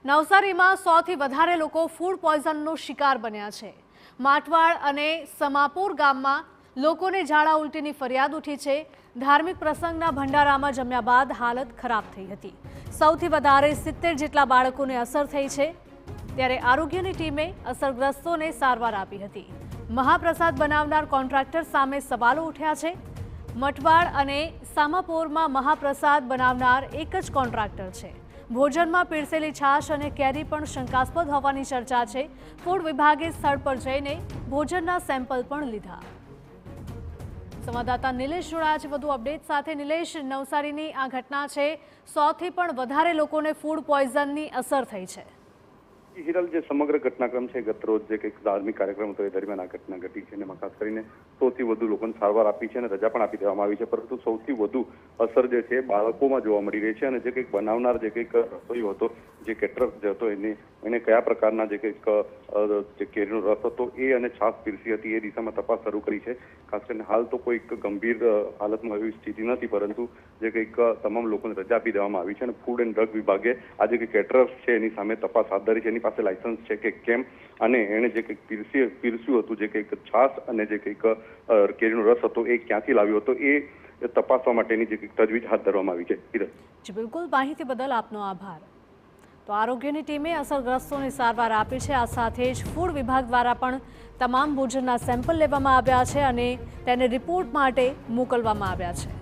નવસારીમાં 100થી વધારે લોકો ફૂડ પોઈઝનનો શિકાર બન્યા છે। માટવાડ અને સમાપુર ગામમાં લોકોને ઝાડા ઉલટીની ફરિયાદ ઉઠી છે। ધાર્મિક પ્રસંગના ભંડારામાં જમ્યા બાદ હાલત ખરાબ થઈ હતી। સૌથી વધારે 70 જેટલા બાળકોને અસર થઈ છે, ત્યારે આરોગ્યની ટીમે અસરગ્રસ્તોને સારવાર આપી હતી। મહાપ્રસાદ બનાવનાર કોન્ટ્રાક્ટર સામે સવાલો ઉઠ્યા છે। મટવાડ અને સામાપોરમાં મહાપ્રસાદ બનાવનાર એક જ કોન્ટ્રાક્ટર છે। ભોજનમાં પીરસેલી છાશ અને કેરી પણ શંકાસ્પદ હોવાની ચર્ચા છે। ફૂડ વિભાગે સ્થળ પર જઈને ભોજનના સેમ્પલ પણ લીધા। સંવાદદાતા નિલેશ જોડાયા છે વધુ અપડેટ સાથે। નિલેશ, નવસારીની આ ઘટના છે, 100થી પણ વધારે લોકોને ફૂડ પોઈઝનની અસર થઈ છે। હિરલ, જે સમગ્ર ઘટનાક્રમ છે, ગત રોજ જે કંઈક ધાર્મિક કાર્યક્રમ હતો એ દરમિયાન આ ઘટના ઘટી છે। એમાં ખાસ કરીને 100થી વધુ લોકોને સારવાર આપી છે અને રજા પણ આપી દેવામાં આવી છે, પરંતુ સૌથી વધુ અસર જે છે બાળકોમાં જોવા મળી રહી છે। અને જે કંઈક બનાવનાર જે કંઈક રસોઈયો હતો, જે કેટરર જે હતો, એને કયા પ્રકારના જે કંઈક જે કેરીનો રસ હતો એ અને છાશ પીરસી હતી એ દિશામાં તપાસ શરૂ કરી છે। ખાસ કરીને હાલ તો કોઈ ગંભીર હાલતમાં એવી સ્થિતિ નથી, પરંતુ જે કંઈક તમામ લોકોને રજા આપી દેવામાં આવી છે અને ફૂડ એન્ડ ડ્રગ વિભાગે આ જે કેટરર છે એની સામે તપાસ હાથ ધરી છે। પાસે લાયસન્સ છે કે કેમ, અને એને જે કંઈક પીરસ્યું હતું, જે કંઈક છાશ અને જે કંઈક કેરીનો રસ હતો એ ક્યાંથી લાવ્યો હતો એ તપાસવા માટેની જે કંઈક તજવીજ હાથ ધરવામાં આવી છે। જી બિલકુલ, માહિતી બદલ આપનો આભાર। તો આરોગ્યની ટીમે અસરગ્રસ્તોને સારવાર આપી છે। આ સાથે જ ફૂડ વિભાગ દ્વારા પણ તમામ ભોજનના સેમ્પલ લેવામાં આવ્યા છે અને તેને રિપોર્ટ માટે મોકલવામાં આવ્યા છે।